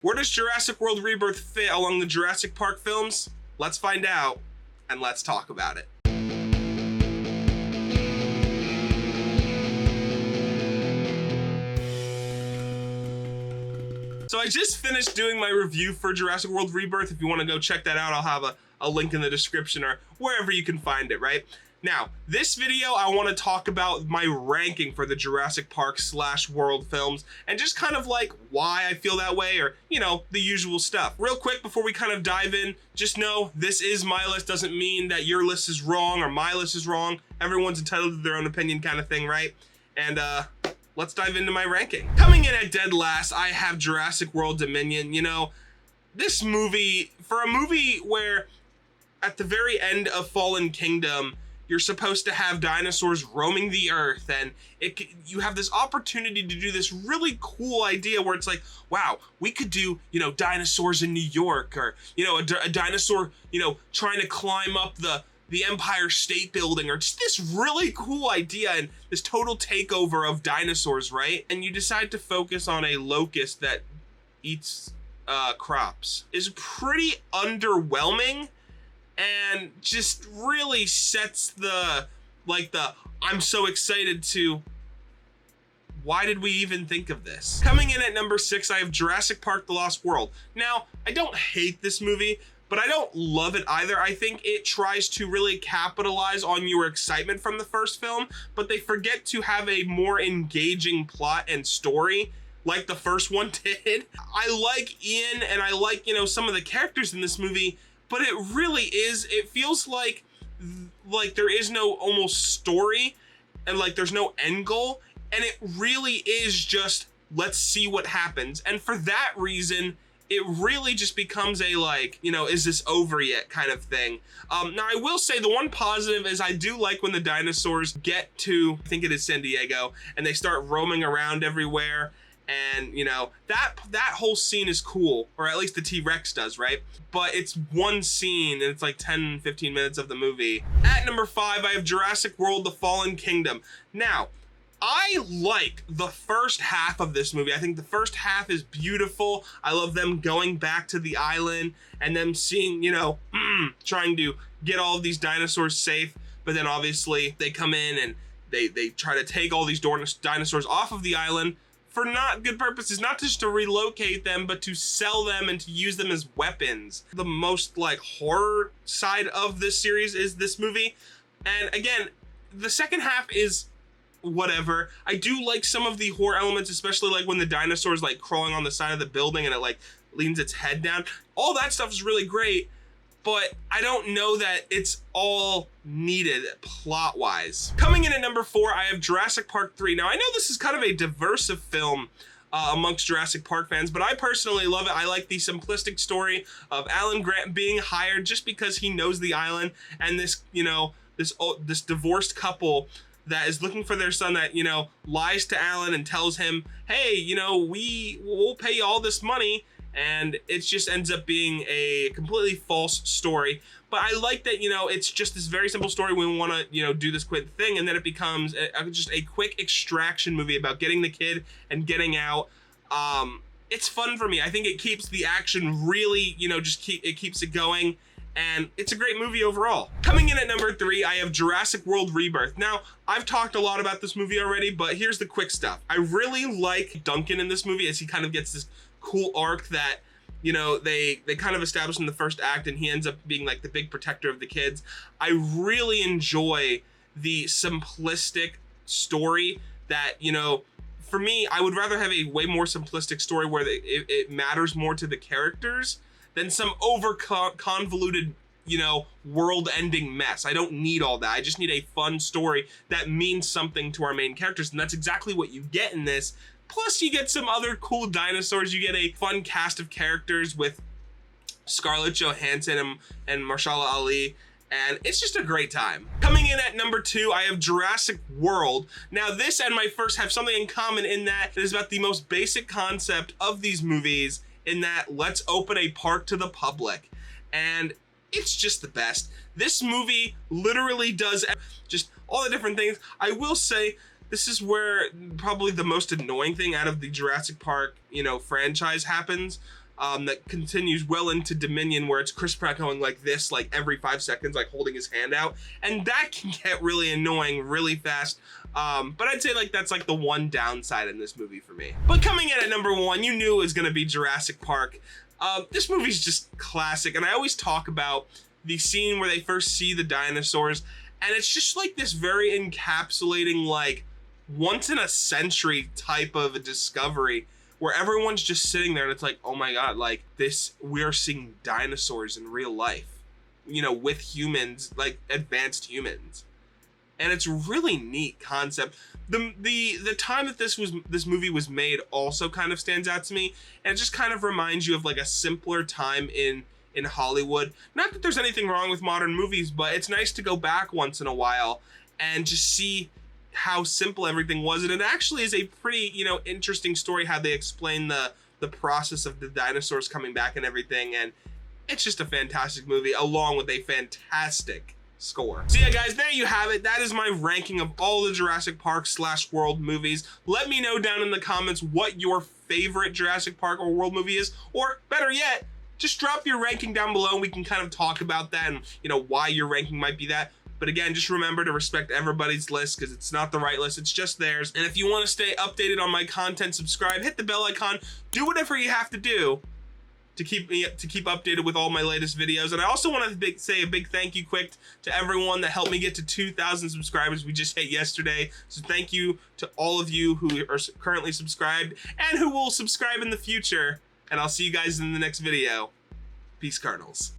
Where does Jurassic World Rebirth fit along the Jurassic Park films? Let's find out, and let's talk about it. So I just finished doing my review for Jurassic World Rebirth. If you want to go check that out, I'll have a link in the description or wherever you can find it, right? Now, this video, I want to talk about my ranking for the Jurassic Park / World films and just kind of like why I feel that way, or, you know, the usual stuff. Real quick, before we kind of dive in, just know this is my list. Doesn't mean that your list is wrong or my list is wrong. Everyone's entitled to their own opinion kind of thing, right? And let's dive into my ranking. Coming in at dead last, I have Jurassic World Dominion. You know, this movie, for a movie where at the very end of Fallen Kingdom, you're supposed to have dinosaurs roaming the earth, and you have this opportunity to do this really cool idea where it's like, wow, we could do, you know, dinosaurs in New York, or, you know, a dinosaur, you know, trying to climb up the Empire State Building, or just this really cool idea and this total takeover of dinosaurs, right? And you decide to focus on a locust that eats crops. Is pretty underwhelming. And just really sets the I'm so excited to, why did we even think of this? Coming in at number 6, I have Jurassic Park: The Lost World. Now, I don't hate this movie, but I don't love it either. I think it tries to really capitalize on your excitement from the first film, but they forget to have a more engaging plot and story like the first one did. I like Ian, and I like, you know, some of the characters in this movie, but it really is, it feels like there is no almost story, and like there's no end goal, and it really is just, let's see what happens. And for that reason, it really just becomes a, like, you know, is this over yet kind of thing. Now I will say the one positive is I do like when the dinosaurs get to, I think it is San Diego, and they start roaming around everywhere. And, you know, that whole scene is cool, or at least the T-Rex does, right? But it's one scene, and it's like 10, 15 minutes of the movie. At number 5, I have Jurassic World: The Fallen Kingdom. Now, I like the first half of this movie. I think the first half is beautiful. I love them going back to the island and them seeing, you know, trying to get all of these dinosaurs safe. But then obviously they come in and they try to take all these dinosaurs off of the island for not good purposes, not just to relocate them, but to sell them and to use them as weapons. The most like horror side of this series is this movie. And again, the second half is whatever. I do like some of the horror elements, especially like when the dinosaur's like crawling on the side of the building and it like leans its head down. All that stuff is really great, but I don't know that it's all needed plot-wise. Coming in at number 4, I have Jurassic Park 3. Now, I know this is kind of a diverse film amongst Jurassic Park fans, but I personally love it. I like the simplistic story of Alan Grant being hired just because he knows the island, and this, you know, this divorced couple that is looking for their son that, you know, lies to Alan and tells him, hey, you know, we'll pay you all this money. And it just ends up being a completely false story. But I like that, you know, it's just this very simple story. We want to, you know, do this quick thing, and then it becomes just a quick extraction movie about getting the kid and getting out. It's fun for me. I think it keeps the action really, you know, it keeps it going. And it's a great movie overall. Coming in at number 3, I have Jurassic World Rebirth. Now, I've talked a lot about this movie already, but here's the quick stuff. I really like Duncan in this movie as he kind of gets this cool arc that, you know, they kind of established in the first act, and he ends up being like the big protector of the kids. I really enjoy the simplistic story that, you know, for me, I would rather have a way more simplistic story where it matters more to the characters than some over convoluted, you know, world-ending mess. I don't need all that. I just need a fun story that means something to our main characters, and that's exactly what you get in this. Plus, you get some other cool dinosaurs. You get a fun cast of characters with Scarlett Johansson and Mahershala Ali, and it's just a great time. Coming in at number 2, I have Jurassic World. Now, this and my first have something in common in that it is about the most basic concept of these movies, in that let's open a park to the public. And it's just the best. This movie literally does just all the different things. I will say, this is where probably the most annoying thing out of the Jurassic Park, you know, franchise happens. that continues well into Dominion, where it's Chris Pratt going like this, like every 5 seconds, like holding his hand out, and that can get really annoying really fast. But I'd say like that's like the one downside in this movie for me. But coming in at number 1, you knew it was gonna be Jurassic Park. This movie's just classic, and I always talk about the scene where they first see the dinosaurs, and it's just like this very encapsulating, like once in a century type of a discovery, where everyone's just sitting there and it's like, oh my god, like this, we're seeing dinosaurs in real life, you know, with humans, like advanced humans. And it's really neat concept. The time that this movie was made also kind of stands out to me, and it just kind of reminds you of like a simpler time in Hollywood. Not that there's anything wrong with modern movies, but it's nice to go back once in a while and just see how simple everything was. And it actually is a pretty, you know, interesting story how they explain the process of the dinosaurs coming back and everything. And it's just a fantastic movie, along with a fantastic score. So yeah, guys, there you have it. That is my ranking of all the Jurassic Park / World movies. Let me know down in the comments what your favorite Jurassic Park or World movie is, or better yet, just drop your ranking down below and we can kind of talk about that and, you know, why your ranking might be that. But again, just remember to respect everybody's list, because it's not the right list, it's just theirs. And if you want to stay updated on my content, subscribe, hit the bell icon, do whatever you have to do to keep updated with all my latest videos. And I also want to say a big thank you quick to everyone that helped me get to 2,000 subscribers. We just hit yesterday. So thank you to all of you who are currently subscribed and who will subscribe in the future. And I'll see you guys in the next video. Peace, Cardinals.